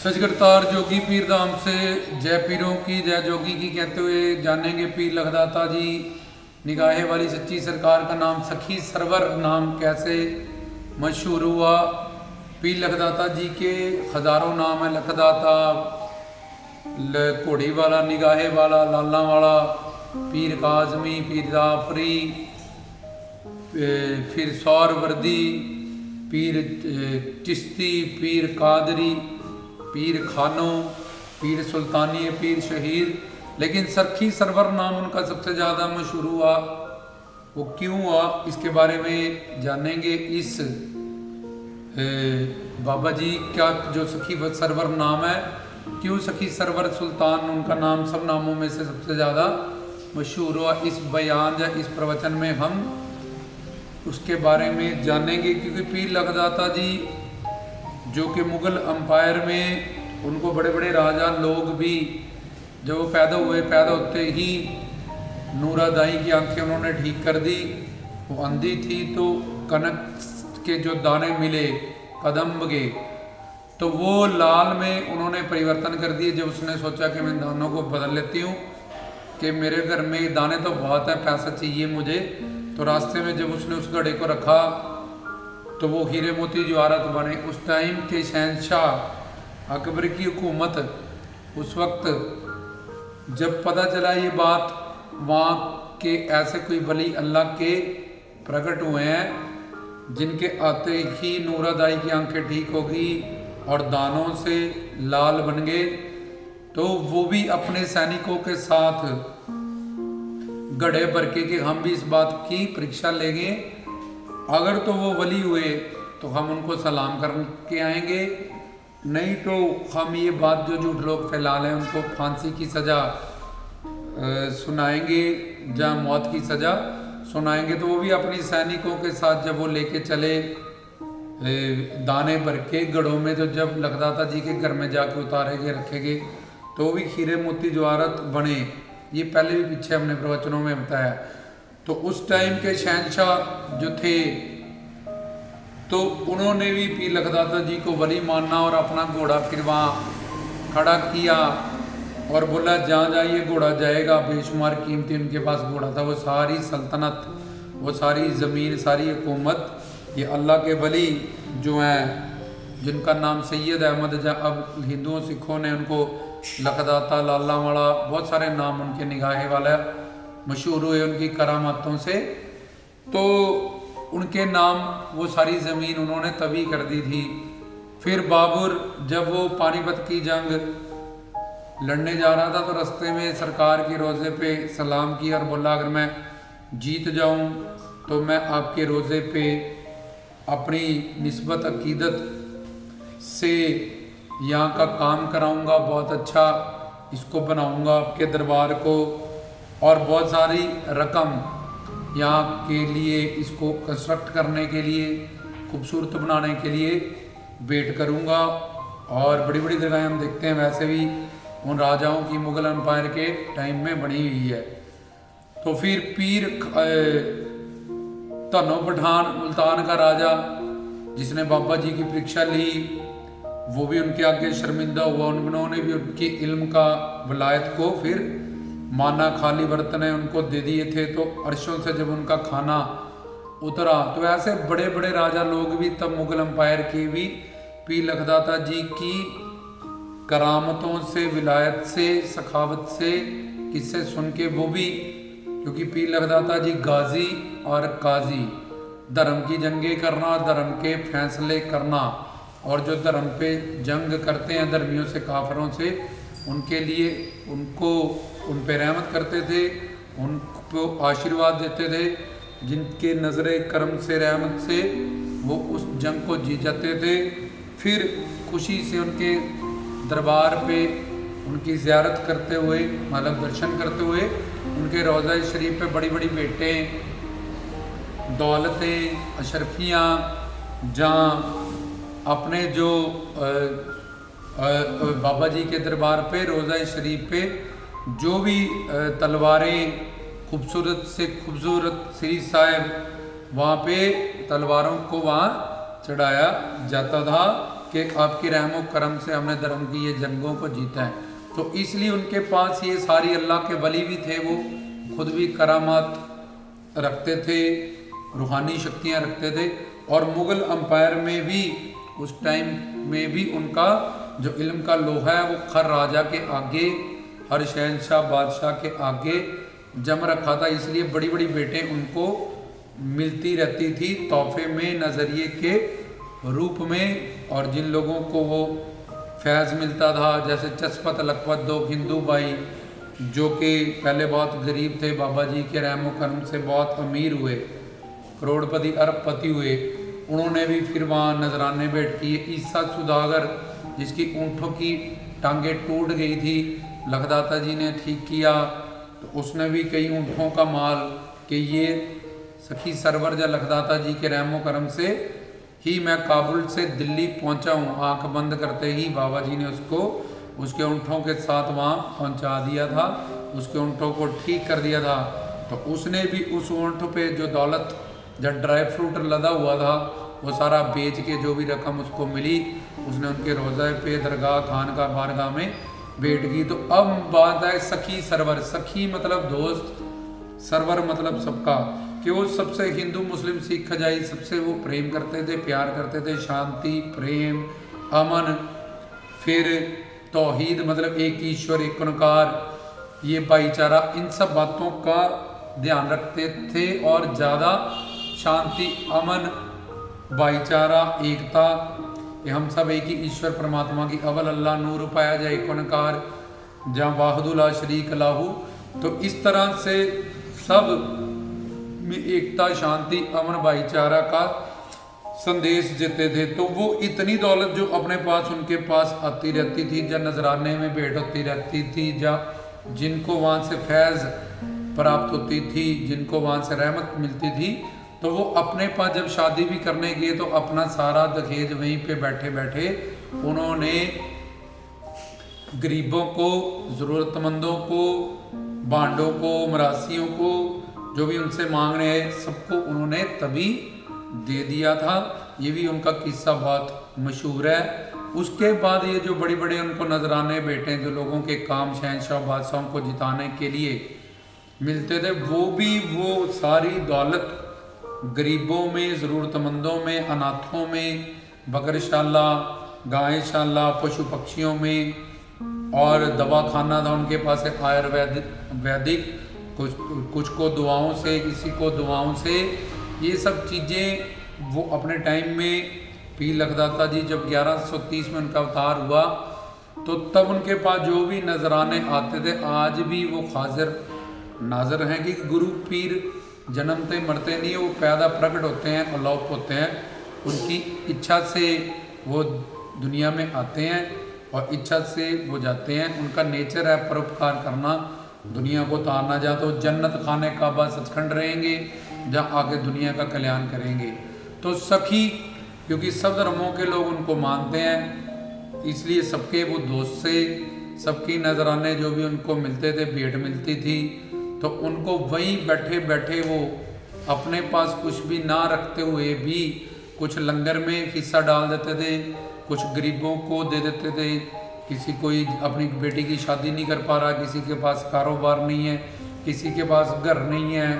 सच करतार जोगी पीर धाम से जय पीरों की जय जोगी की कहते हुए जानेंगे पीर लखदाता जी निगाहे वाली सच्ची सरकार का नाम सखी सरवर नाम कैसे मशहूर हुआ। पीर लखदाता जी के हज़ारों नाम है। लखदाता, घोड़ी वाला, निगाहे वाला, लाला वाला, पीर काजमी, पीर जाफरी, फिर सौरवर्दी, पीर चिश्ती, पीर कादरी, पीर खानो, पीर सुल्तानी, पीर शहीद। लेकिन सखी सरवर नाम उनका सबसे ज़्यादा मशहूर हुआ। वो क्यों हुआ इसके बारे में जानेंगे। इस बाबा जी का जो सखी सरवर नाम है, क्यों सखी सरवर सुल्तान उनका नाम सब नामों में से सबसे ज़्यादा मशहूर हुआ, इस बयान या इस प्रवचन में हम उसके बारे में जानेंगे। क्योंकि पीर लखदाता जी जो कि मुग़ल अम्पायर में उनको बड़े बड़े राजा लोग भी जब वो पैदा होते ही नूरादाई की आंखें उन्होंने ठीक कर दी। वो अंधी थी तो कनक के जो दाने मिले कदम्ब के, तो वो लाल में उन्होंने परिवर्तन कर दिए। जब उसने सोचा कि मैं दानों को बदल लेती हूँ कि मेरे घर में दाने तो बहुत है, पैसा चाहिए मुझे, तो रास्ते में जब उसने उस घड़े को रखा तो वो हीरे मोती जवाहरात बने। उस टाइम के शहंशाह अकबर की हुकूमत, उस वक्त जब पता चला ये बात, वहाँ के ऐसे कोई वली अल्लाह के प्रकट हुए हैं जिनके आते ही नूरादाई की आंखें ठीक हो गई और दानों से लाल बन गए, तो वो भी अपने सैनिकों के साथ गढ़े भर के हम भी इस बात की परीक्षा लेंगे, अगर तो वो वली हुए तो हम उनको सलाम करके आएंगे, नहीं तो हम ये बात जो झूठ लोग फैला लें उनको फांसी की सज़ा सुनाएंगे या मौत की सज़ा सुनाएंगे। तो वो भी अपनी सैनिकों के साथ जब वो लेके चले दाने भर के गढ़ों में, तो जब लखदाता जी के घर में जाके उतारेंगे रखेंगे तो वो भी हीरे मोती जवाहरात बने। ये पहले भी पीछे हमने प्रवचनों में बताया। तो उस टाइम के शहंशाह जो थे तो उन्होंने भी पीर लखदाता जी को वली माना और अपना घोड़ा फिर वहाँ खड़ा किया और बोला जहाँ जहाँ ये घोड़ा जाएगा, बेशुमार कीमती उनके पास घोड़ा था, वो सारी सल्तनत, वो सारी ज़मीन, सारी हुकूमत ये अल्लाह के वली जो हैं जिनका नाम सैयद अहमद, अब हिंदुओं सिखों ने उनको लखदाता, लाला वाला, बहुत सारे नाम उनके निगाहे वाला मशहूर हुए उनकी करामातों से। तो उनके नाम वो सारी ज़मीन उन्होंने तभी कर दी थी। फिर बाबर जब वो पानीपत की जंग लड़ने जा रहा था तो रास्ते में सरकार के रोज़े पे सलाम किया और बोला अगर मैं जीत जाऊं तो मैं आपके रोज़े पे अपनी निस्बत अकीदत से यहाँ का काम कराऊंगा, बहुत अच्छा इसको बनाऊंगा आपके दरबार को, और बहुत सारी रकम यहाँ के लिए इसको कंस्ट्रक्ट करने के लिए, खूबसूरत बनाने के लिए वेट करूँगा। और बड़ी बड़ी जगहें हम देखते हैं वैसे भी उन राजाओं की मुग़ल एम्पायर के टाइम में बनी हुई है। तो फिर पीर धनो पठान मुल्तान का राजा जिसने बाबा जी की परीक्षा ली, वो भी उनके आगे शर्मिंदा हुआ। उन्होंने भी उनकी इल्म का वलायत को फिर माना, खाली बर्तन उनको दे दिए थे, तो अर्शों से जब उनका खाना उतरा तो ऐसे बड़े बड़े राजा लोग भी तब मुग़ल अम्पायर के भी पीर लखदाता जी की करामतों से, विलायत से, सखावत से किस्से सुन के वो भी, क्योंकि पीर लखदाता जी गाजी और काजी, धर्म की जंगें करना, धर्म के फैसले करना, और जो धर्म पे जंग करते हैं धर्मियों से, काफरों से, उनके लिए उनको उन पे रहमत करते थे, उनको आशीर्वाद देते थे, जिनके नज़रे करम से, रहमत से वो उस जंग को जीत जाते थे। फिर खुशी से उनके दरबार पे उनकी ज़ियारत करते हुए, मतलब दर्शन करते हुए, उनके रोज़ा शरीफ पे बड़ी बड़ी भेंटें, दौलतें, अशरफियाँ, जहाँ अपने जो बाबा जी के दरबार पे रोज़ा शरीफ पे जो भी तलवारें खूबसूरत से खूबसूरत श्री साहिब, वहाँ पे तलवारों को वहाँ चढ़ाया जाता था। कि आपके रहमो करम से हमने धर्म की ये जंगों को जीता है। तो इसलिए उनके पास ये सारी अल्लाह के वली भी थे, वो खुद भी करामात रखते थे, रूहानी शक्तियाँ रखते थे। और मुग़ल अम्पायर में भी उस टाइम में भी उनका जो इल्म का लोहा है वो खर राजा के आगे, हर शहनशाह बादशाह के आगे जम रखा था। इसलिए बड़ी बड़ी बेटें उनको मिलती रहती थी तोहफे में, नज़रिए के रूप में। और जिन लोगों को वो फैज़ मिलता था, जैसे चस्पत लखपत दो हिंदू भाई जो कि पहले बहुत गरीब थे, बाबा जी के रहमो करम से बहुत अमीर हुए, करोड़पति अरबपति हुए, उन्होंने भी फिर वहाँ नजराने भेंट किए। ईसा सुदागर जिसकी ऊँटों की टांगें टूट गई थी, लखदाता जी ने ठीक किया, तो उसने भी कई ऊँटों का माल कि ये सखी सरवर या लखदाता जी के रहमो करम से ही मैं काबुल से दिल्ली पहुंचा हूँ। आंख बंद करते ही बाबा जी ने उसको उसके ऊँटों के साथ वहाँ पहुंचा दिया था, उसके ऊँटों को ठीक कर दिया था। तो उसने भी उस ऊँट पे जो दौलत, जब ड्राई फ्रूट लदा हुआ था, वो सारा बेच के जो भी रकम उसको मिली, उसने उनके रोज़े पे दरगाह खान का बारगाह में भेंट की। तो अब बात है सखी सरवर, सखी मतलब दोस्त, सरवर मतलब सबका, कि वो सबसे हिंदू मुस्लिम सिख ईसाई सबसे वो प्रेम करते थे, प्यार करते थे, शांति, प्रेम, अमन, फिर तौहीद मतलब एक ईश्वर, एक निराकार, ये भाईचारा, इन सब बातों का ध्यान रखते थे। और ज़्यादा शांति, अमन, भाईचारा, एकता, कि हम सब एक ही ईश्वर परमात्मा की अवल अल्लाह नूर पाया जाए, एक निराकार जहाँ वाहिदुल शरीक लाहू। तो इस तरह से सब में एकता, शांति, अमन, भाईचारा का संदेश देते थे। तो वो इतनी दौलत जो अपने पास उनके पास आती रहती थी, जब नजराने में भेंट होती रहती थी, जब जिनको वहाँ से फैज़ प्राप्त होती थी, जिनको वहाँ से रहमत मिलती थी, तो वो अपने पास जब शादी भी करने गए तो अपना सारा दहेज वहीं पे बैठे बैठे उन्होंने गरीबों को, ज़रूरतमंदों को, बांडों को, मरासियों को, जो भी उनसे मांग रहे हैं, सबको उन्होंने तभी दे दिया था। ये भी उनका किस्सा बहुत मशहूर है। उसके बाद ये जो बड़े बड़े उनको नजराने बेटे जो लोगों के काम शहनशाह बादशाहों को जिताने के लिए मिलते थे, वो भी वो सारी दौलत गरीबों में, ज़रूरतमंदों में, अनाथों में, बकरशाला, गायशाला, पशु पक्षियों में, और दवा खाना था उनके पास वैदिक, कुछ को दुआओं से, किसी को दुआओं से, ये सब चीज़ें वो अपने टाइम में पीर लखदाता जी जब 1130 में उनका अवतार हुआ, तो तब उनके पास जो भी नजराने आते थे, आज भी वो हाजिर नाजर हैं कि गुरु पीर जन्मते मरते नहीं, वो पैदा प्रकट होते हैं, अलौप होते हैं, उनकी इच्छा से वो दुनिया में आते हैं और इच्छा से वो जाते हैं। उनका नेचर है परोपकार करना, दुनिया को तारना। जा तो जन्नत खाने काबा सचखंड रहेंगे, जहाँ आके दुनिया का कल्याण करेंगे। तो सखी, क्योंकि सब धर्मों के लोग उनको मानते हैं, इसलिए सबके वो दोस्त से, सबकी नजराने जो भी उनको मिलते थे, भेंट मिलती थी, तो उनको वहीं बैठे बैठे वो अपने पास कुछ भी ना रखते हुए भी कुछ लंगर में हिस्सा डाल देते थे, कुछ गरीबों को दे देते थे। किसी कोई अपनी बेटी की शादी नहीं कर पा रहा, किसी के पास कारोबार नहीं है, किसी के पास घर नहीं है,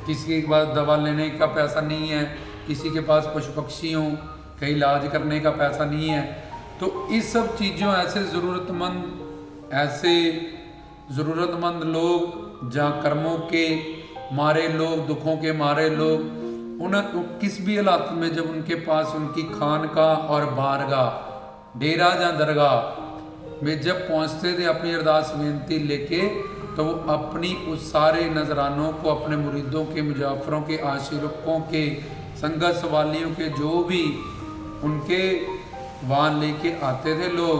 किसी के पास दवा लेने का पैसा नहीं है, किसी के पास पशु पक्षियों का इलाज करने का पैसा नहीं है। तो इस सब चीज़ों, ऐसे ज़रूरतमंद लोग, जहाँ कर्मों के मारे लोग, दुखों के मारे लोग, उन्हें किस भी हालात में जब उनके पास उनकी खानकाह और बारगाह, डेरा या दरगाह में जब पहुँचते थे अपनी अरदास विनती लेके, तो वो अपनी उस सारे नजरानों को, अपने मुरीदों के, मुजाफरों के, आशिकों के, संगत वालियों के, जो भी उनके वहाँ लेके आते थे लोग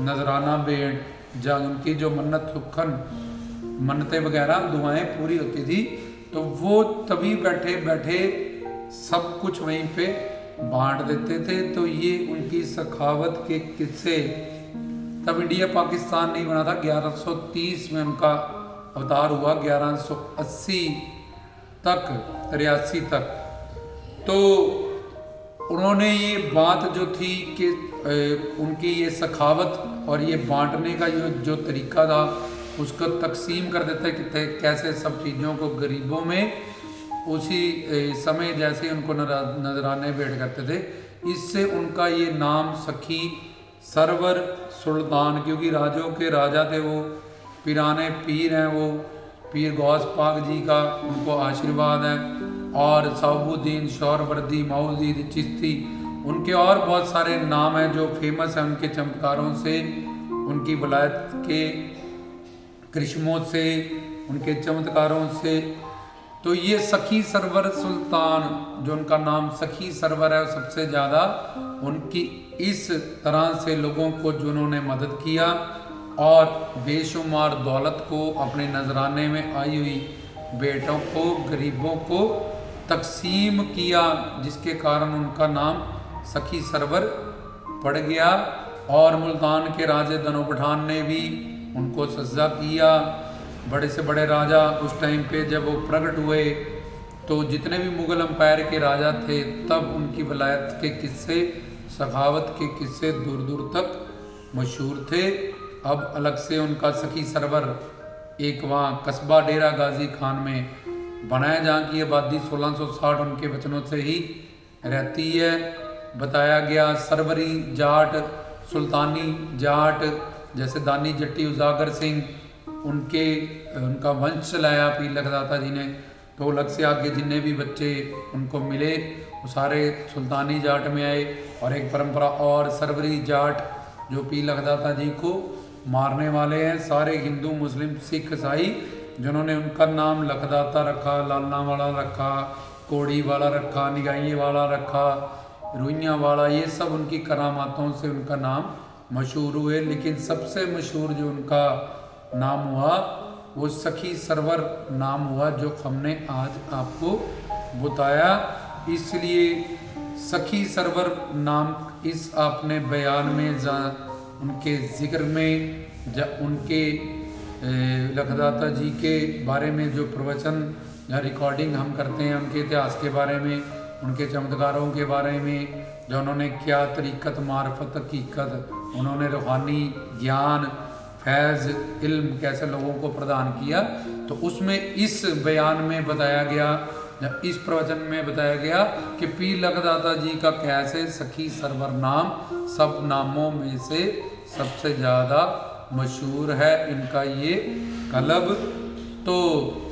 नजराना भेंट, जहाँ उनकी जो मन्नत सुखन, मन्नतें वगैरह दुआएं पूरी होती थी, तो वो तभी बैठे बैठे सब कुछ वहीं पे बांट देते थे। तो ये उनकी सखावत के किस्से, तब इंडिया पाकिस्तान नहीं बना था, 1130 में उनका अवतार हुआ, 1180 तक, 83 तक। तो उन्होंने ये बात जो थी कि उनकी ये सखावत और ये बांटने का जो तरीका था उसको तकसीम कर देते कि कैसे सब चीज़ों को गरीबों में उसी समय जैसे उनको नजराने भेंट करते थे। इससे उनका ये नाम सखी सरवर सुल्तान, क्योंकि राजों के राजा थे वो, पीराने पीर हैं वो, पीर गौस पाक जी का उनको आशीर्वाद है, और साहबुद्दीन शौरवर्दी मऊदूद चिश्ती, उनके और बहुत सारे नाम हैं जो फेमस हैं उनके चमत्कारों से, उनकी वलायत के करिश्मों से, उनके चमत्कारों से। तो ये सखी सरवर सुल्तान जो उनका नाम सखी सरवर है, सबसे ज़्यादा उनकी इस तरह से लोगों को जिन्होंने मदद किया और बेशुमार दौलत को अपने नजराने में आई हुई बेटों को गरीबों को तकसीम किया, जिसके कारण उनका नाम सखी सरवर पड़ गया। और मुल्तान के राजे दनो पठान ने भी उनको सज्जा किया। बड़े से बड़े राजा उस टाइम पे जब वो प्रकट हुए तो जितने भी मुग़ल अम्पायर के राजा थे तब उनकी वलायत के किस्से, सखावत के किस्से दूर दूर तक मशहूर थे। अब अलग से उनका सखी सरवर एक वहाँ कस्बा डेरा गाजी खान में बनाया, जहाँ की आबादी 1660 उनके वचनों से ही रहती है। बताया गया सरवरी जाट, सुल्तानी जाट, जैसे दानी जट्टी उजागर सिंह उनका वंश चलाया पीर लखदाता जी ने, तो अलग से आगे जितने भी बच्चे उनको मिले वो सारे सुल्तानी जाट में आए। और एक परंपरा और सरवरी जाट जो पीर लखदाता जी को मारने वाले हैं, सारे हिंदू मुस्लिम सिख ईसाई जिन्होंने उनका नाम लखदाता रखा, लालना वाला रखा, कोड़ी वाला रखा, निगाही वाला रखा, रुइयाँ वाला, ये सब उनकी करामातों से उनका नाम मशहूर हुए। लेकिन सबसे मशहूर जो उनका नाम हुआ वो सखी सरवर नाम हुआ, जो हमने आज आपको बताया। इसलिए सखी सरवर नाम इस आपने बयान में उनके ज़िक्र में उनके लखदाता जी के बारे में जो प्रवचन या रिकॉर्डिंग हम करते हैं, उनके इतिहास के बारे में, उनके चमत्कारों के बारे में, जो उन्होंने क्या तरीक़त मार्फत हकीकत, उन्होंने रूहानी ज्ञान फैज़ इल्म कैसे लोगों को प्रदान किया, तो उसमें इस बयान में बताया गया, इस प्रवचन में बताया गया कि पीर लखदाता जी का कैसे सखी सरवर नाम सब नामों में से सबसे ज़्यादा मशहूर है इनका ये कलब। तो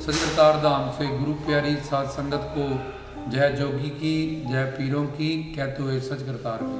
सजरतार धाम से गुरु प्यारी साध संगत को जय जोगी की, जय पीरों की कहते हुए सच करतार की।